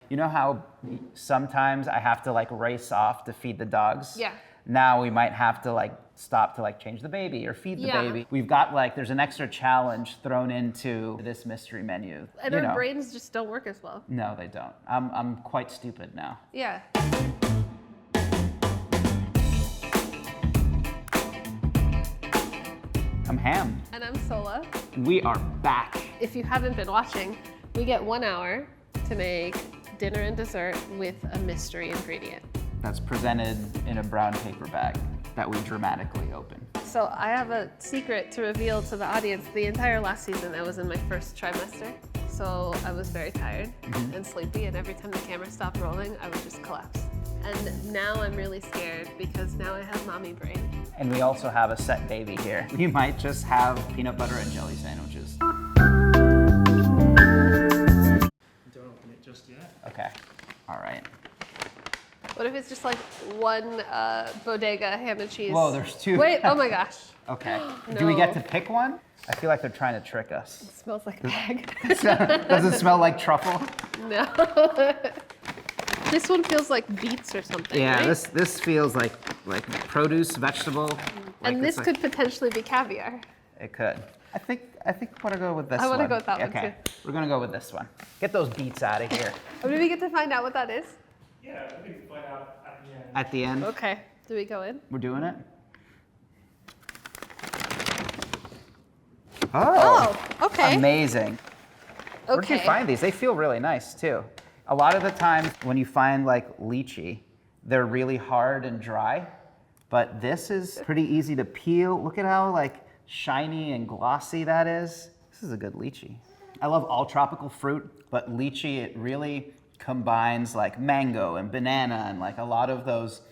You know how sometimes I have to like race off to feed the dogs? Yeah. Now we might have to like stop to like change the baby or feed the baby. We've got like, there's an extra challenge thrown into this mystery menu. And our brains just don't work as well. No, they don't. I'm quite stupid now. Yeah. I'm Ham. And I'm Sohla. We are back. If you haven't been watching, we get 1 hour to make dinner and dessert with a mystery ingredient. That's presented in a brown paper bag that we dramatically open. So I have a secret to reveal to the audience. The entire last season, I was in my first trimester. So I was very tired and sleepy, and every time the camera stopped rolling, I would just collapse. And now I'm really scared because now I have mommy brain. And we also have a set baby here. We might just have peanut butter and jelly sandwiches. Don't open it just yet. Okay, all right. What if it's just like one bodega ham and cheese? Whoa, there's two. Wait, oh my gosh. Okay, No. do we get to pick one? I feel like they're trying to trick us. It smells like a bag. Does it smell like truffle? No. This one feels like beets or something, Yeah, right? this feels like produce, vegetable. And this could potentially be caviar. It could. I think I want to go with this one. I want to go with that one Okay, too. we're gonna go with this one. Get those beets out of here. Oh, did we get to find out what that is? Yeah, we can find out at the end. At the end, Okay. Do we go in? we're doing it. Oh, okay. Amazing. Where did you Okay. find these? They feel really nice too. A lot of the times when you find like lychee, they're really hard and dry, but this is pretty easy to peel. Look at how like shiny and glossy that is. This is a good lychee. I love all tropical fruit, but lychee, it really combines like mango and banana and like a lot of those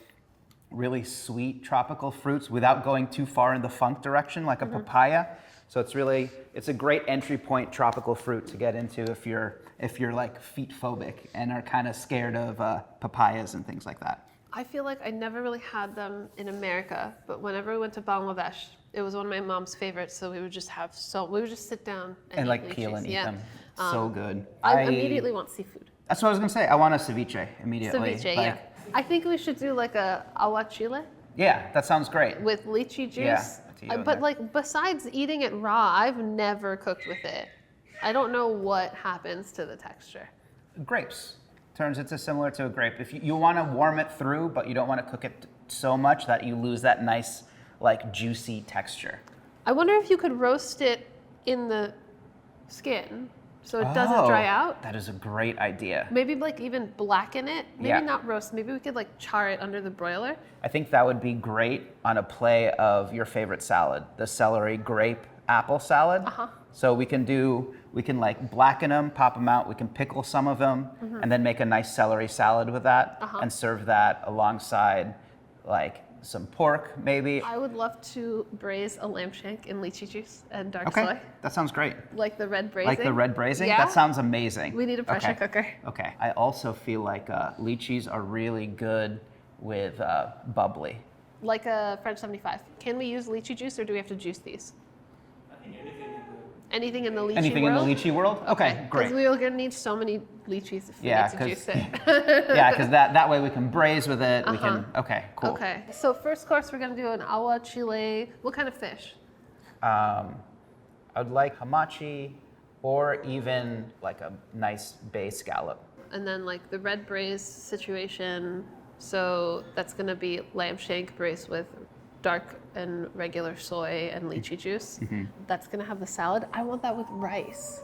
really sweet tropical fruits without going too far in the funk direction like a papaya. So it's a great entry point tropical fruit to get into if you're like feet phobic and are kind of scared of papayas and things like that. I feel like I never really had them in America, but whenever we went to Bangladesh, it was one of my mom's favorites. So we would just sit down and eat like peel lychees. and eat Yeah. them. So good. I immediately want seafood. That's what I was gonna say. I want a ceviche immediately. Ceviche, Like, yeah. I think we should do like a aguachile Yeah, that sounds great. with lychee juice. Yeah, to you, But yeah. like besides eating it raw, I've never cooked with it. I don't know what happens to the texture. Grapes. Turns into similar to a grape. If you want to warm it through, but you don't want to cook it so much that you lose that nice, like juicy texture. I wonder if you could roast it in the skin so it doesn't dry out. That is a great idea. Maybe like even blacken it. Maybe Yeah. not roast. Maybe we could like char it under the broiler. I think that would be great on a play of your favorite salad, the celery grape apple salad. So we can like blacken them, pop them out, we can pickle some of them, and then make a nice celery salad with that and serve that alongside like some pork maybe. I would love to braise a lamb shank in lychee juice and dark Okay, soy. that sounds great. Like the red braising. Like the red braising? Yeah. That sounds amazing. We need a pressure Okay. cooker. Okay. I also feel like lychees are really good with bubbly. Like a French 75. Can we use lychee juice or do we have to juice these? I think Anything in the lychee Anything world? in the lychee world? Okay, great. Because we're going to need so many lychees if we Yeah, need to 'cause- juice it. Yeah, because that way we can braise with it. We can. Okay, cool. Okay, so first course we're going to do an aguachile. What kind of fish? I would like hamachi, or even like a nice bay scallop. And then like the red braise situation. So that's going to be lamb shank braised with dark and regular soy and lychee juice. That's going to have the salad. I want that with rice.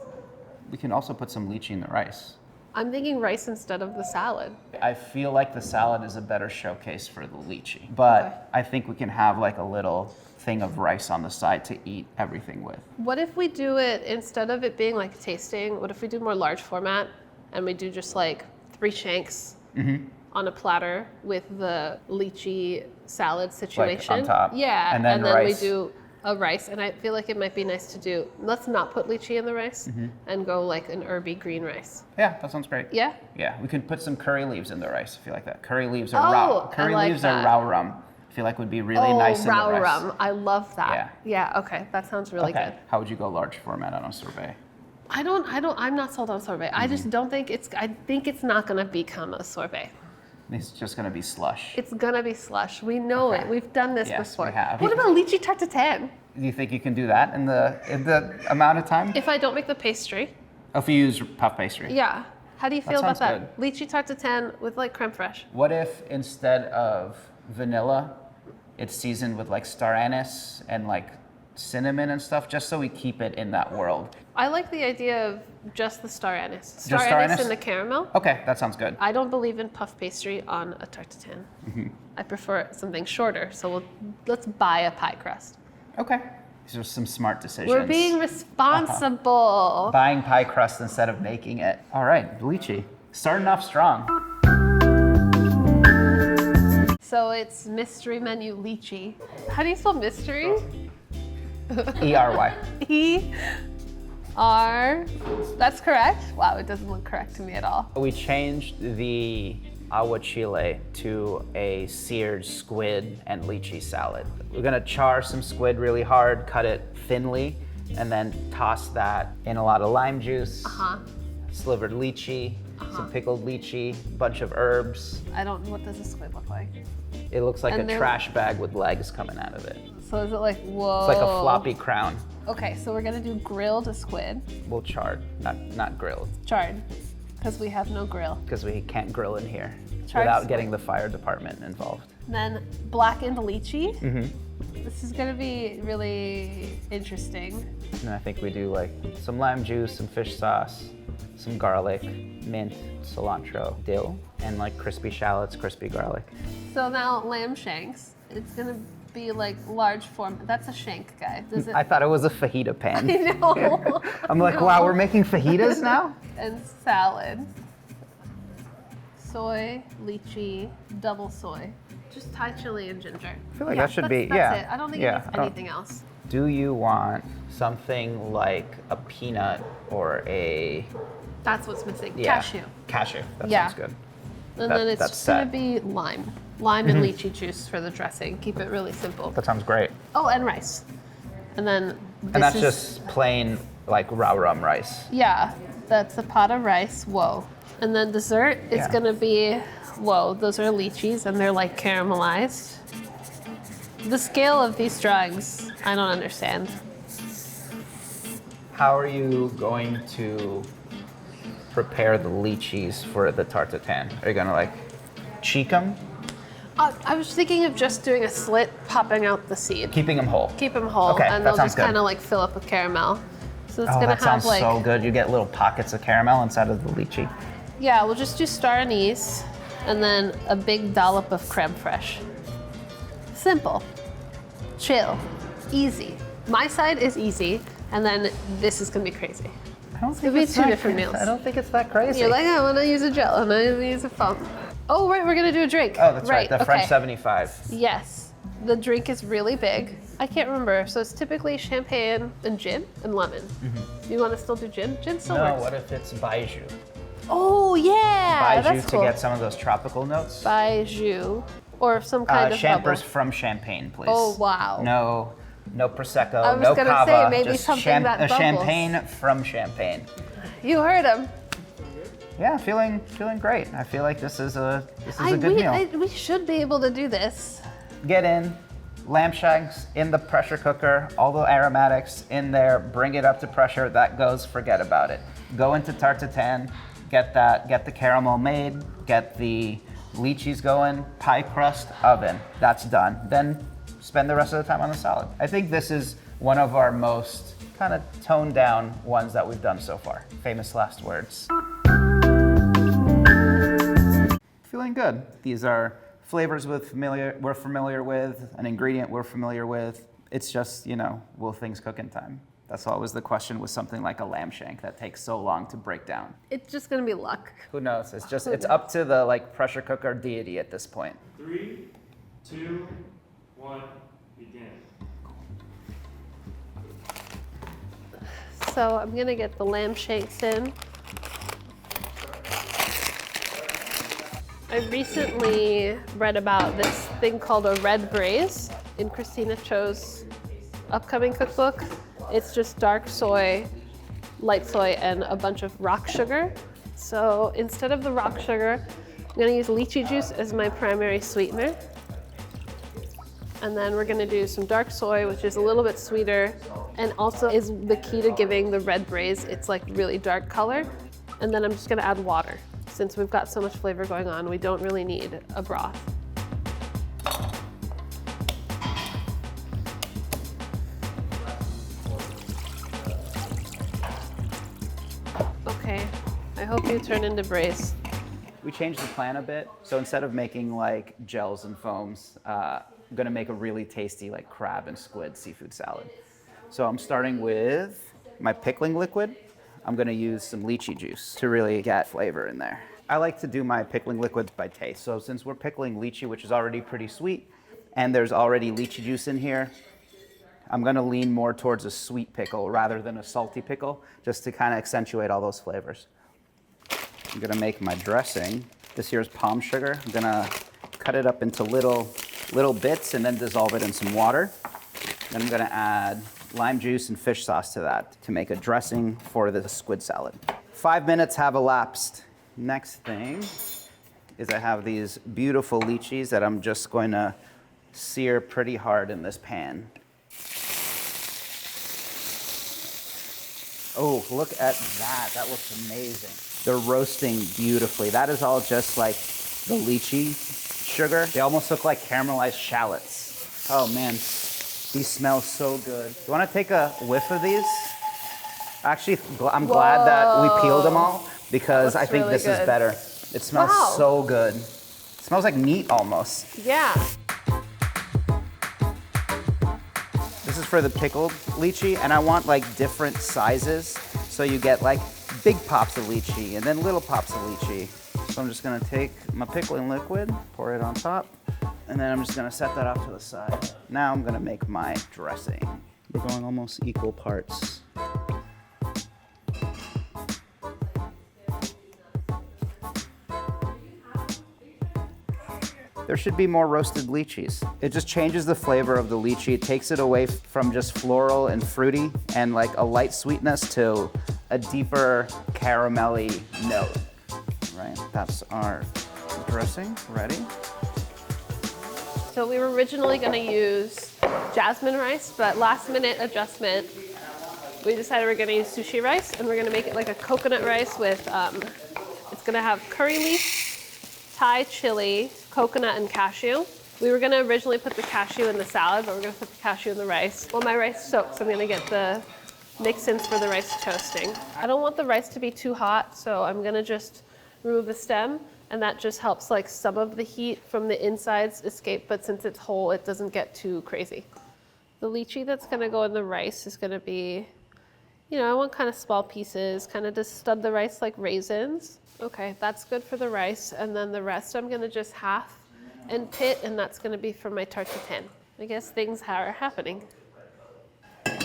We can also put some lychee in the rice. I'm thinking rice instead of the salad. I feel like the salad is a better showcase for the lychee, but Okay. I think we can have like a little thing of rice on the side to eat everything with. What if we do it, instead of it being like tasting, what if we do more large format and we do just like 3 shanks on a platter with the lychee salad situation? on top. Yeah, And then we rice. do a rice. And I feel like it might be nice to do, let's not put lychee in the rice and go like an herby green rice. Yeah, that sounds great. Yeah? Yeah, we could put some curry leaves in the rice if you like that. Curry leaves or Oh, raw. I Curry like leaves that. or raw rum. I feel like would be really nice in the raw rice. rum. I love that. Yeah. Yeah, okay. That sounds really Okay. good. How would you go large format on a sorbet? I'm not sold on sorbet. I just don't think I think it's not gonna become a sorbet. It's just gonna be slush. It's gonna be slush. We know Okay. it. We've done this Yes, before. we have. What about lychee tarte tatin? Do you think you can do that in the amount of time? If I don't make the pastry, Oh, if you use puff pastry. yeah. How do you feel about sounds that? Lychee tarte tatin with like creme fraiche. What if instead of vanilla, it's seasoned with like star anise and like cinnamon and stuff, just so we keep it in that world? I like the idea of just the star anise. Star anise? and the caramel. Okay, that sounds good. I don't believe in puff pastry on a tarte tatin. Mm-hmm. I prefer something shorter, so let's buy a pie crust. Okay. These are some smart decisions. We're being responsible. Buying pie crust instead of making it. All right, lychee. Starting off strong. So it's mystery menu lychee. How do you spell mystery? E-R-Y. E-R. That's correct. Wow, it doesn't look correct to me at all. We changed the aguachile to a seared squid and lychee salad. We're gonna char some squid really hard, cut it thinly, and then toss that in a lot of lime juice, slivered lychee, some pickled lychee, bunch of herbs. What does a squid look like? It looks like And a they're- trash bag with legs coming out of it. So is it like, whoa? It's like a floppy crown. Okay, so we're gonna do grilled squid, Well, charred, not grilled, charred, because we have no grill. because we can't grill in here Charred without squid. getting the fire department involved. Then blackened lychee. Mm-hmm. This is gonna be really interesting. And I think we do like some lime juice, some fish sauce, some garlic, mint, cilantro, dill, and like crispy shallots, crispy garlic. So now lamb shanks. It's gonna be like large form. That's a shank, guy. Does it? I thought it was a fajita pan. I know. I'm like, wow, we're making fajitas now? And salad. Soy, lychee, double soy. Just Thai chili and ginger. I feel like that should be, that's yeah. it. I don't think yeah, it needs anything else. Do you want something like a peanut or a That's what's missing. yeah, Cashew. Cashew. That Yeah. sounds good. And That- then it's that's just gonna set. be lime. Lime and lychee juice for the dressing. Keep it really simple. That sounds great. Oh, and rice. And then this And that's is, just plain like raw rum rice. yeah, that's a pot of rice. Whoa. And then dessert is Yeah. gonna be, whoa, those are lychees and they're like caramelized. The scale of these drugs, I don't understand. How are you going to prepare the lychees for the tarte tatin? Are you gonna like cheek them, I was thinking of just doing a slit, popping out the seed. keeping them whole? Keep them whole, Okay, and that they'll sounds just good. kind of like fill up with caramel. So it's Oh, gonna that have sounds like, so good. You get little pockets of caramel inside of the lychee. yeah, we'll just do star anise and then a big dollop of creme fraiche. Simple, chill, easy. My side is easy, and then this is gonna be crazy. I don't think It'd be it's two that different crazy. meals. I don't think it's that crazy. You're like, I wanna use a gel and I wanna use a foam. Oh, right, we're gonna do a drink. Oh, that's right. The French okay. 75. Yes, the drink is really big. I can't remember, so it's typically champagne and gin and lemon. You wanna still do gin? Gin still No, works. what if it's baijiu? Oh, yeah, Baijiu that's to cool. get some of those tropical notes. Baijiu, or some kind of Champers bubble. from Champagne, please. Oh, wow. No prosecco, I was no gonna cava. say, maybe just something that bubbles. champagne from Champagne. You heard him. Yeah, feeling great. I feel like this is a good meal. We should be able to do this. Get in, lamb shanks in the pressure cooker, all the aromatics in there, bring it up to pressure, that goes, forget about it. Go into tarte tatin, get the caramel made, get the lychees going, pie crust, oven, that's done. Then spend the rest of the time on the salad. I think this is one of our most kind of toned down ones that we've done so far. Famous last words. Feeling good. These are flavors we're familiar with, an ingredient we're familiar with. It's just, will things cook in time? That's always the question with something like a lamb shank that takes so long to break down. It's just gonna be luck. Who knows? It's up to the pressure cooker deity at this point. 3, 2, 1, begin. So I'm gonna get the lamb shanks in. I recently read about this thing called a red braise in Christina Cho's upcoming cookbook. It's just dark soy, light soy and a bunch of rock sugar. So instead of the rock sugar, I'm gonna use lychee juice as my primary sweetener. And then we're gonna do some dark soy, which is a little bit sweeter and also is the key to giving the red braise its like really dark color. And then I'm just gonna add water. Since we've got so much flavor going on, we don't really need a broth. Okay, I hope you turn into braise. We changed the plan a bit. So instead of making like gels and foams, I'm gonna make a really tasty like crab and squid seafood salad. So I'm starting with my pickling liquid. I'm gonna use some lychee juice to really get flavor in there. I like to do my pickling liquids by taste. So since we're pickling lychee, which is already pretty sweet, and there's already lychee juice in here, I'm gonna lean more towards a sweet pickle rather than a salty pickle, just to kind of accentuate all those flavors. I'm gonna make my dressing. This here's palm sugar. I'm gonna cut it up into little bits and then dissolve it in some water. Then I'm gonna add lime juice and fish sauce to that to make a dressing for the squid salad. 5 minutes have elapsed. Next thing is I have these beautiful lychees that I'm just going to sear pretty hard in this pan. Oh, look at that. That looks amazing. They're roasting beautifully. That is all just like the lychee sugar. They almost look like caramelized shallots. Oh man, these smell so good. You want to take a whiff of these? Actually, I'm glad that we peeled them all because I think really this is good. better. It smells Wow. so good. It smells like meat almost. Yeah. This is for the pickled lychee, and I want like different sizes. So you get like big pops of lychee and then little pops of lychee. So I'm just gonna take my pickling liquid, pour it on top, and then I'm just gonna set that off to the side. Now I'm gonna make my dressing. We're going almost equal parts. There should be more roasted lychees. It just changes the flavor of the lychee. It takes it away from just floral and fruity and like a light sweetness to a deeper caramelly note. Right, that's our dressing, ready? So we were originally gonna use jasmine rice, but last minute adjustment, we decided we're gonna use sushi rice and we're gonna make it like a coconut rice with, it's gonna have curry leaf, Thai chili, coconut, and cashew. We were gonna originally put the cashew in the salad, but we're gonna put the cashew in the rice. Well, my rice soaks, so I'm gonna get the mix-ins for the rice toasting. I don't want the rice to be too hot, so I'm gonna just remove the stem, and that just helps like some of the heat from the insides escape, but since it's whole, it doesn't get too crazy. The lychee that's gonna go in the rice is gonna be, you know, I want kind of small pieces, kind of just stud the rice like raisins. Okay, that's good for the rice, and then the rest I'm gonna just half and pit, and that's gonna be for my tarte tatin. I guess things are happening.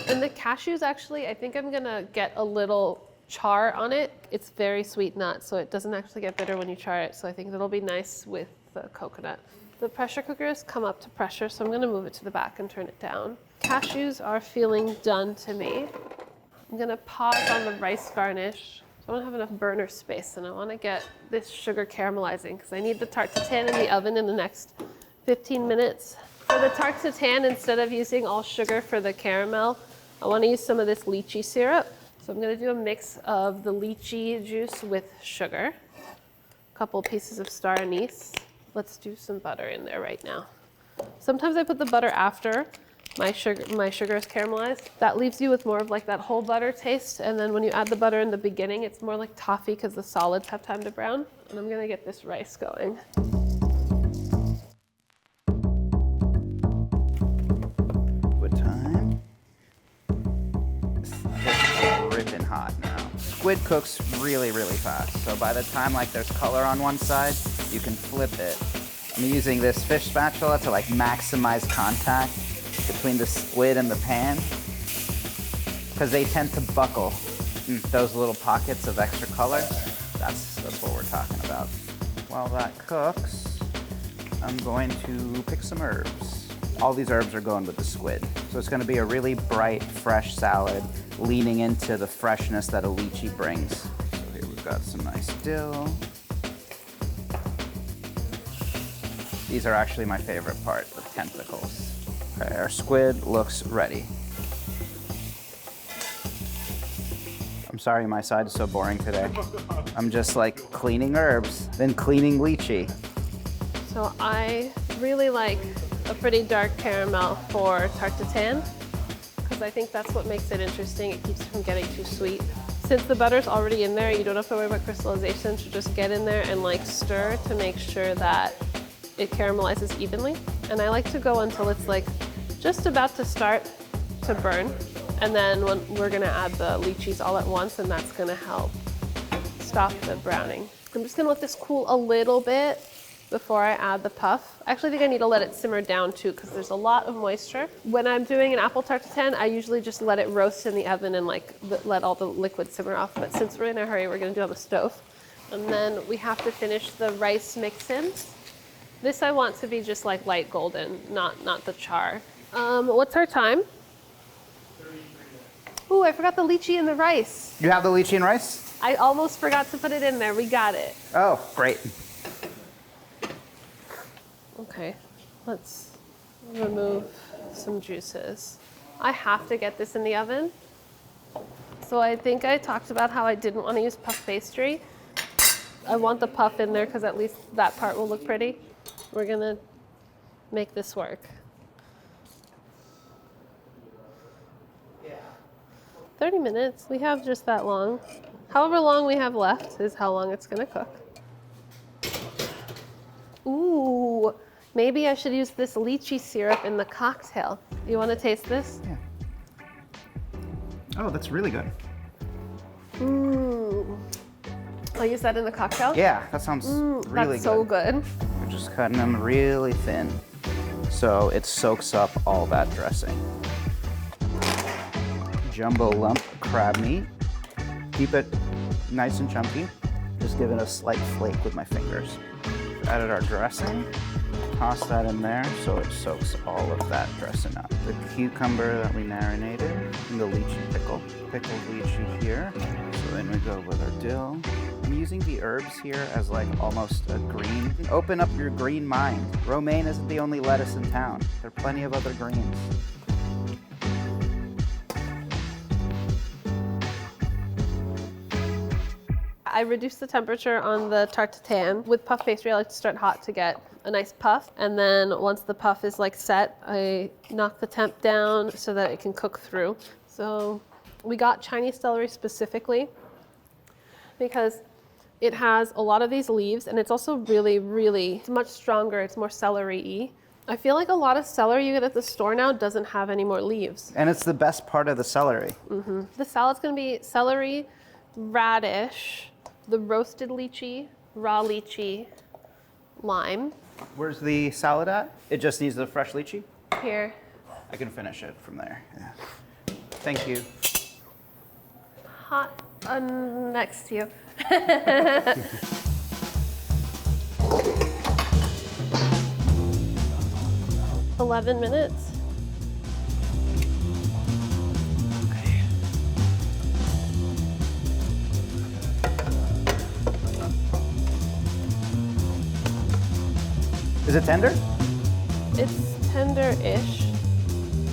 And the cashews, actually, I think I'm gonna get a little char on it. It's very sweet nut, so it doesn't actually get bitter when you char it, so I think it'll be nice with the coconut. The pressure cooker has come up to pressure, so I'm gonna move it to the back and turn it down. Cashews are feeling done to me. I'm gonna pause on the rice garnish. I don't have enough burner space, and I want to get this sugar caramelizing because I need the tarte tatin in the oven in the next 15 minutes. For the tarte tatin, instead of using all sugar for the caramel, I want to use some of this lychee syrup. So I'm going to do a mix of the lychee juice with sugar, a couple pieces of star anise. Let's do some butter in there right now. Sometimes I put the butter after my sugar is caramelized. That leaves you with more of like that whole butter taste, and then when you add the butter in the beginning, it's more like toffee because the solids have time to brown. And I'm gonna get this rice going. Good time. It's ripping hot now. Squid cooks really, really fast. So by the time like there's color on one side, you can flip it. I'm using this fish spatula to like maximize contact between the squid and the pan because they tend to buckle. Those little pockets of extra color, that's what we're talking about. While that cooks, I'm going to pick some herbs. All these herbs are going with the squid. So it's gonna be a really bright, fresh salad leaning into the freshness that a lychee brings. So here we've got some nice dill. These are actually my favorite part, the tentacles. Okay, our squid looks ready. I'm sorry my side is so boring today. I'm just like cleaning herbs, then cleaning lychee. So I really like a pretty dark caramel for tarte tatin because I think that's what makes it interesting. It keeps it from getting too sweet. Since the butter's already in there, you don't have to worry about crystallization, so just get in there and like stir to make sure that it caramelizes evenly. And I like to go until it's like just about to start to burn. And then we're gonna add the lychees all at once, and that's gonna help stop the browning. I'm just gonna let this cool a little bit before I add the puff. I actually think I need to let it simmer down too, because there's a lot of moisture. When I'm doing an apple tarte tatin, I usually just let it roast in the oven and like let all the liquid simmer off. But since we're in a hurry, we're gonna do it on the stove. And then we have to finish the rice mix-ins. This I want to be just like light golden, not the char. What's our time? 33 minutes. Ooh, I forgot the lychee and the rice. You have the lychee and rice? I almost forgot to put it in there. We got it. Oh, great. Okay, let's remove some juices. I have to get this in the oven. So I think I talked about how I didn't want to use puff pastry. I want the puff in there because at least that part will look pretty. We're gonna make this work. 30 minutes, we have just that long. However long we have left is how long it's gonna cook. Ooh, maybe I should use this lychee syrup in the cocktail. You wanna taste this? Yeah. Oh, that's really good. Mmm. I'll use that in the cocktail? Yeah, that sounds really good. That's so good. We're just cutting them really thin so it soaks up all that dressing. Jumbo lump crab meat. Keep it nice and chunky. Just give it a slight flake with my fingers. Added our dressing. Toss that in there so it soaks all of that dressing up. The cucumber that we marinated and the lychee pickle. Pickled lychee here. So then we go with our dill. I'm using the herbs here as like almost a green. Open up your green mind. Romaine isn't the only lettuce in town. There are plenty of other greens. I reduced the temperature on the tarte tatin. With puff pastry, I like to start hot to get a nice puff. And then once the puff is like set, I knock the temp down so that it can cook through. So we got Chinese celery specifically because it has a lot of these leaves and it's also really, it's much stronger. It's more celery-y. I feel like a lot of celery you get at the store now doesn't have any more leaves. And it's the best part of the celery. Mm-hmm. The salad's gonna be celery, radish, the roasted lychee, raw lychee, lime. Where's the salad at? It just needs the fresh lychee? Here. I can finish it from there. Yeah. Thank you. Hot next to you. 11 minutes. Is it tender? It's tender-ish.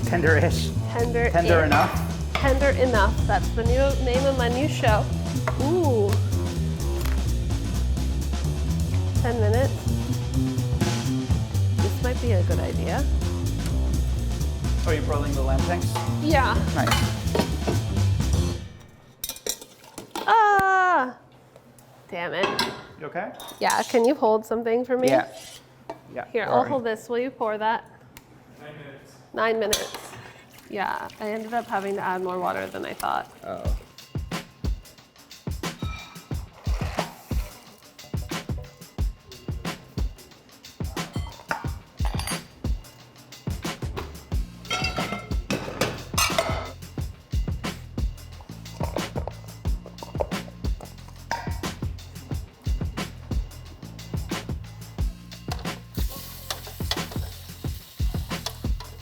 Tender-ish. Tender. Tender enough? Tender enough. That's the new name of my new show. Ooh. 10 minutes. This might be a good idea. Are you broiling the lamb shanks? Yeah. Nice. Ah! Damn it. You okay? Yeah, can you hold something for me? Yeah. Yeah. Here, Sorry. I'll hold this. Will you pour that? 9 minutes. 9 minutes. Yeah, I ended up having to add more water than I thought. Oh.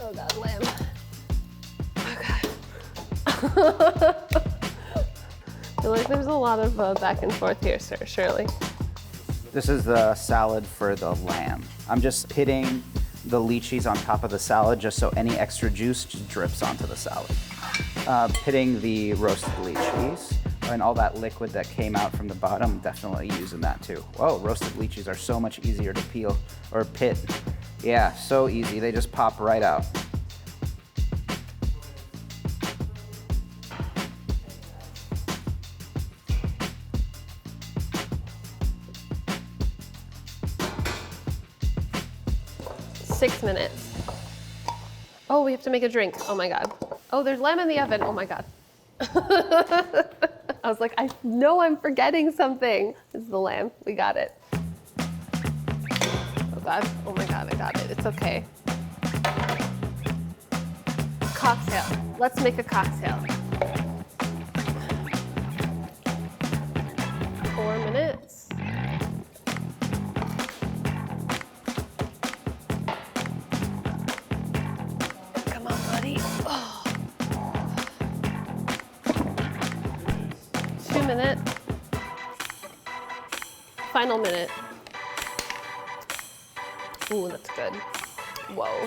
Oh God, lamb. Okay. I feel like there's a lot of back and forth here, sir, Shirley. This is the salad for the lamb. I'm just pitting the lychees on top of the salad just so any extra juice just drips onto the salad. Pitting the roasted lychees and all that liquid that came out from the bottom, definitely using that too. Whoa, roasted lychees are so much easier to peel or pit. Yeah, so easy, they just pop right out. Six minutes. Oh, we have to make a drink. Oh my God. Oh, there's lamb in the oven. Oh my God. I was like, I know I'm forgetting something. This is the lamb. We got it. Oh God. Oh my God, I got it. It's okay. Cocktail. Let's make a cocktail. 4 minutes. Come on, buddy. Oh. 2 minutes. Final minute. Ooh, that's good. Whoa.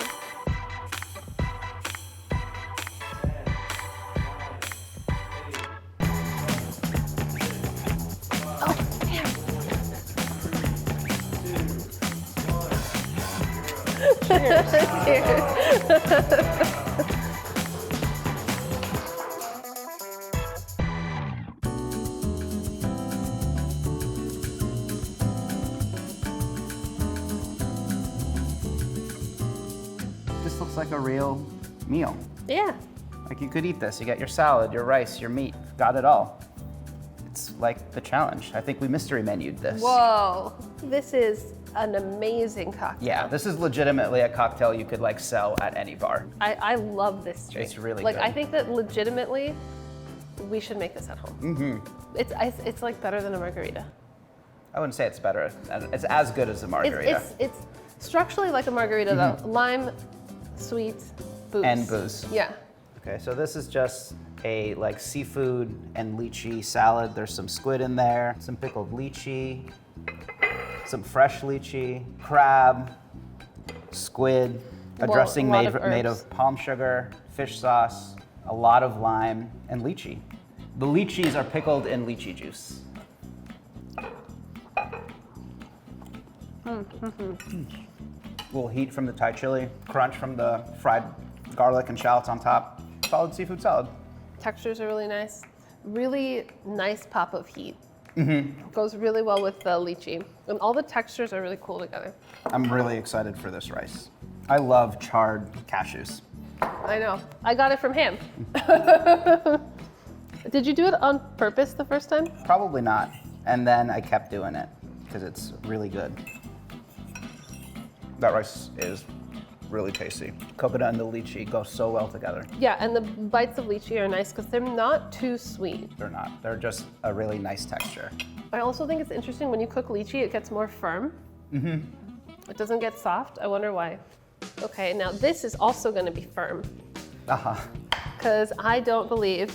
This looks like a real meal. Yeah. Like you could eat this. You got your salad, your rice, your meat, got it all. It's like the challenge. I think we mystery menued this. Whoa. This is an amazing cocktail. Yeah, this is legitimately a cocktail you could like sell at any bar. I love this drink. It's really like, good. I think that legitimately, we should make this at home. Mm-hmm. It's like better than a margarita. I wouldn't say it's better. It's as good as a margarita. It's structurally like a margarita though. Lime, sweet, booze. And booze. Yeah. Okay, so this is just a like seafood and lychee salad. There's some squid in there, some pickled lychee, some fresh lychee, crab, squid, a dressing made of palm sugar, fish sauce, a lot of lime, and lychee. The lychees are pickled in lychee juice. Little heat from the Thai chili, crunch from the fried garlic and shallots on top. Solid seafood salad. Textures are really nice. Really nice pop of heat. Goes really well with the lychee. And all the textures are really cool together. I'm really excited for this rice. I love charred cashews. I know. I got it from Ham. Did you do it on purpose the first time? Probably not. And then I kept doing it because it's really good. That rice is really tasty. Coconut and the lychee go so well together. Yeah, and the bites of lychee are nice because they're not too sweet. They're not. They're just a really nice texture. I also think it's interesting when you cook lychee, it gets more firm. It doesn't get soft. I wonder why. Okay, now this is also going to be firm because I don't believe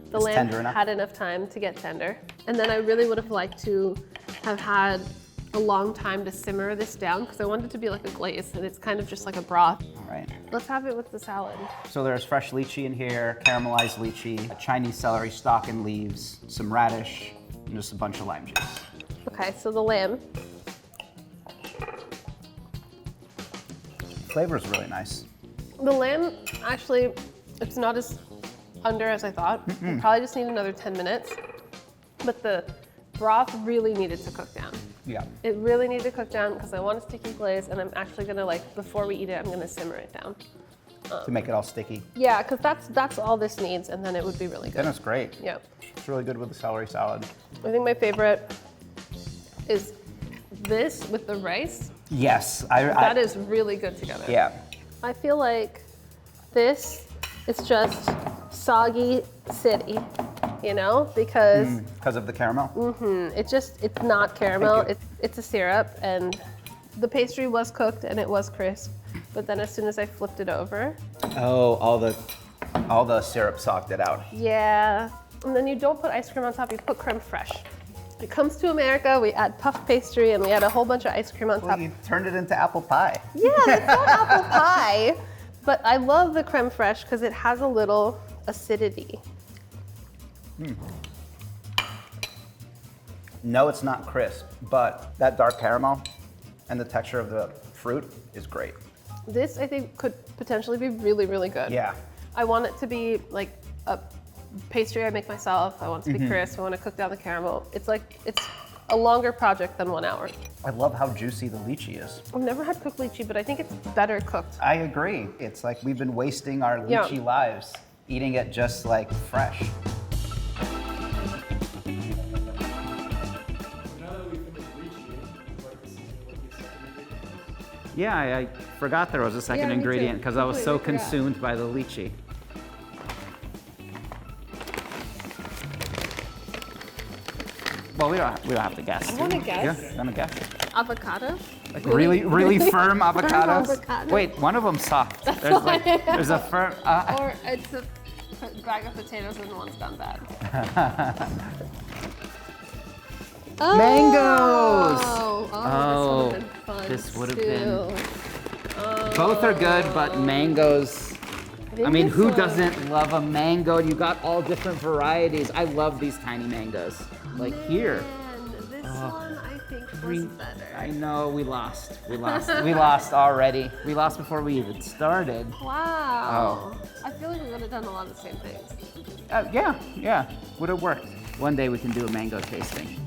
the lamb had enough time to get tender. And then I really would have liked to have had a long time to simmer this down because I want it to be like a glaze and it's kind of just like a broth. All right. Let's have it with the salad. So there's fresh lychee in here, caramelized lychee, a Chinese celery stalk and leaves, some radish, and just a bunch of lime juice. Okay, so the lamb. Flavor is really nice. The lamb, actually, it's not as under as I thought. You probably just need another 10 minutes. But the broth really needed to cook down. Yeah. It really needed to cook down because I want a sticky glaze and I'm actually gonna before we eat it, I'm gonna simmer it down. To make it all sticky. Yeah, because that's all this needs and then it would be really good. Then it's great. Yeah. It's really good with the celery salad. I think my favorite is this with the rice. Yes. That is really good together. Yeah. I feel like this is just soggy city, you know, because of the caramel? it's not caramel, it's a syrup, and the pastry was cooked and it was crisp, but then as soon as I flipped it over. Oh, all All the syrup socked it out. Yeah. And then you don't put ice cream on top, you put creme fraiche. It comes to America, we add puff pastry and we add a whole bunch of ice cream on Well, top. you turned it into apple pie. Yeah, it's not apple pie. But I love the creme fraiche because it has a little acidity. No, it's not crisp, but that dark caramel and the texture of the fruit is great. This, I think, could potentially be really, really good. Yeah. I want it to be like a pastry I make myself. I want it to be crisp. I want to cook down the caramel. It's a longer project than 1 hour. I love how juicy the lychee is. I've never had cooked lychee, but I think it's better cooked. I agree. It's like we've been wasting our Yeah. lychee lives eating it just like fresh. So now that we've finished lychee, would you like to see what the second ingredient is? Yeah, I forgot there was a second Yeah, me too. ingredient because I was so Completely forgot. consumed by the lychee. Well, we don't have to guess. I wanna do we? guess. Yeah, want to guess? Avocado? Like really firm avocados? avocado. Wait, one of them's soft. There's a firm. Or it's a bag of potatoes and one's gone bad. Mangoes! Oh, this would have too. been. Both are good, but mangoes. I mean, this who one- doesn't love a mango? You got all different varieties. I love these tiny mangoes. Like here. Man, this one I think was Green- better. I know we lost. We lost already. We lost before we even started. Wow. I feel like we would have done a lot of the same things. Yeah, would have worked. One day we can do a mango tasting.